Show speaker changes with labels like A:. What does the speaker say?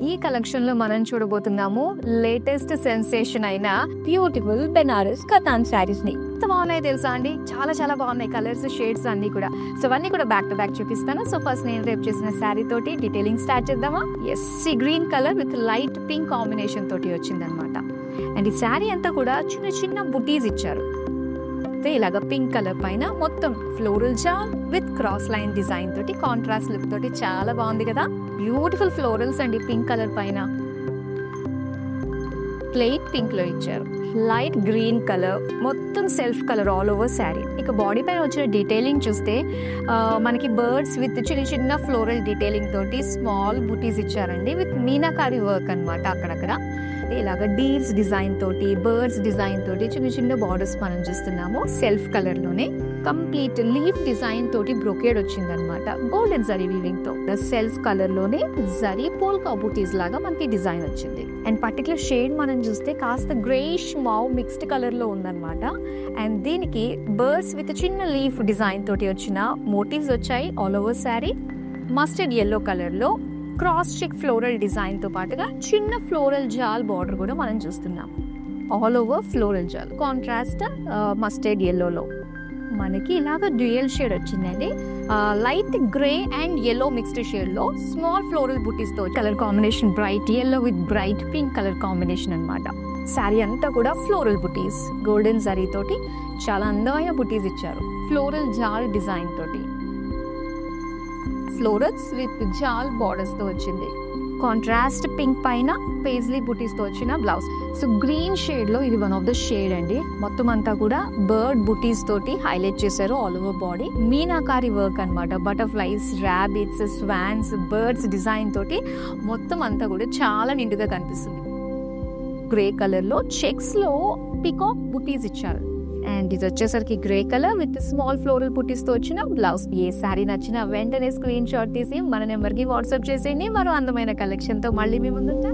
A: ఈ కలెక్షన్ లో మనం చూడబోతున్నాము లేటెస్ట్ సెన్సేషన్ అయిన బ్యూటిఫుల్ బెనారస్ కతాన్ శారీస్ ని. ఎంత బాగున్నాయి తెలుసా అండి, చాలా చాలా బాగున్నాయి కలర్స్, షేడ్స్ అన్ని కూడా. సో అవన్నీ కూడా బ్యాక్ టు బ్యాక్ చూపిస్తాను. సో ఫస్ట్ నేను రేపు చేసిన శారీ తోటి డీటెయిలింగ్ స్టార్ట్ చేద్దామా. Yes, green colour with light pink combination తోటి వచ్చిందనమాట. అండ్ ఈ శారీ అంతా కూడా చిన్న చిన్న బుటీస్ ఇచ్చారు. ఇలాగా పింక్ కలర్ పైన మొత్తం ఫ్లోరల్ జాల్ విత్ క్రాస్ లైన్ డిజైన్ తోటి కాంట్రాస్ట్ లుక్ తోటి చాలా బాగుంది కదా. బ్యూటిఫుల్ ఫ్లోరల్స్ అండి. పింక్ కలర్ పైన ప్లెయిన్ పింక్ లో ఇచ్చారు. లైట్ గ్రీన్ కలర్ మొత్తం self colour all over sari. ఇక బాడీ పైన వచ్చిన డీటెయిలింగ్ చూస్తే మనకి బర్డ్స్ విత్ చిన్న చిన్న ఫ్లోరల్ డీటెయిలింగ్ తోటి స్మాల్ బుటీస్ ఇచ్చారండి విత్ మీనాకారి వర్క్ అనమాట. అక్కడక్కడ ఇలాగ డీర్స్ డిజైన్ తోటి బర్డ్స్ డిజైన్ తోటి చిన్న చిన్న బార్డర్స్ మనం చూస్తున్నాము. సెల్ఫ్ కలర్ లోనే కంప్లీట్ లీఫ్ డిజైన్ తోటి బ్రోకేడ్ వచ్చింది అనమాట, గోల్డెన్ జరీ వీవింగ్ తో. సెల్ఫ్ కలర్ లోనే జరీ పోల్కా బూటీస్ లాగా మనకి డిజైన్ వచ్చింది. అండ్ పర్టికులర్ షేడ్ మనం చూస్తే కాస్త గ్రేష్ మావ్ మిక్స్డ్ కలర్ లో ఉందన్నమాట. అండ్ దీనికి బర్డ్స్ విత్ చిన్న లీఫ్ డిజైన్ తోటి వచ్చిన మోటివ్స్ వచ్చాయి all over sari. Mustard yellow colour లో క్రాస్ చెక్ ఫ్లోరల్ డిజైన్ తో పాటుగా చిన్న ఫ్లోరల్ జాల్ బార్డర్ కూడా మనం చూస్తున్నాం. ఆల్ ఓవర్ ఫ్లోరల్ జాల్ కాంట్రాస్ట్ మస్టర్డ్ ఎల్లోలో మనకి ఇలాగ డ్యూయల్ షేడ్ వచ్చిందండి. Light grey and yellow mixed shade లో స్మాల్ ఫ్లోరల్ బుటీస్ తో colour combination bright yellow with bright pink colour combination అనమాట. శారీ అంతా కూడా ఫ్లోరల్ బుటీస్ గోల్డెన్ జరీ తోటి చాలా అందమైన బుటీస్ ఇచ్చారు. ఫ్లోరల్ జాల్ డిజైన్ తోటి ఫ్లోరల్స్ విత్ జాల్ బార్డర్స్ తో వచ్చింది. కాంట్రాస్ట్ పింక్ పైన పేజ్లీ బుటీస్ తో వచ్చిన బ్లౌజ్. సో గ్రీన్ షేడ్ లో ఇది వన్ ఆఫ్ ద షేడ్ అండి. మొత్తం అంతా కూడా బర్డ్ బుటీస్ తోటి హైలైట్ చేశారు ఆల్ ఓవర్ బాడీ. మీనాకారి వర్క్ అనమాట. Butterflies, rabbits, swans, birds design తోటి మొత్తం అంతా కూడా చాలా నిండుగా కనిపిస్తుంది. గ్రే కలర్ లో చెక్స్ లో పికాక్ బుటీస్ ఇచ్చారు. అండ్ ఇది వచ్చేసరికి grey colour with small floral బుటీస్ తో వచ్చిన బ్లౌజ్. ఏ శారీ నచ్చినా వెంటనే స్క్రీన్ షాట్ తీసి మన నెంబర్ కి వాట్సాప్ చేసేయండి. మరో అందమైన కలెక్షన్ తో మళ్ళీ మీ ముందుంటా.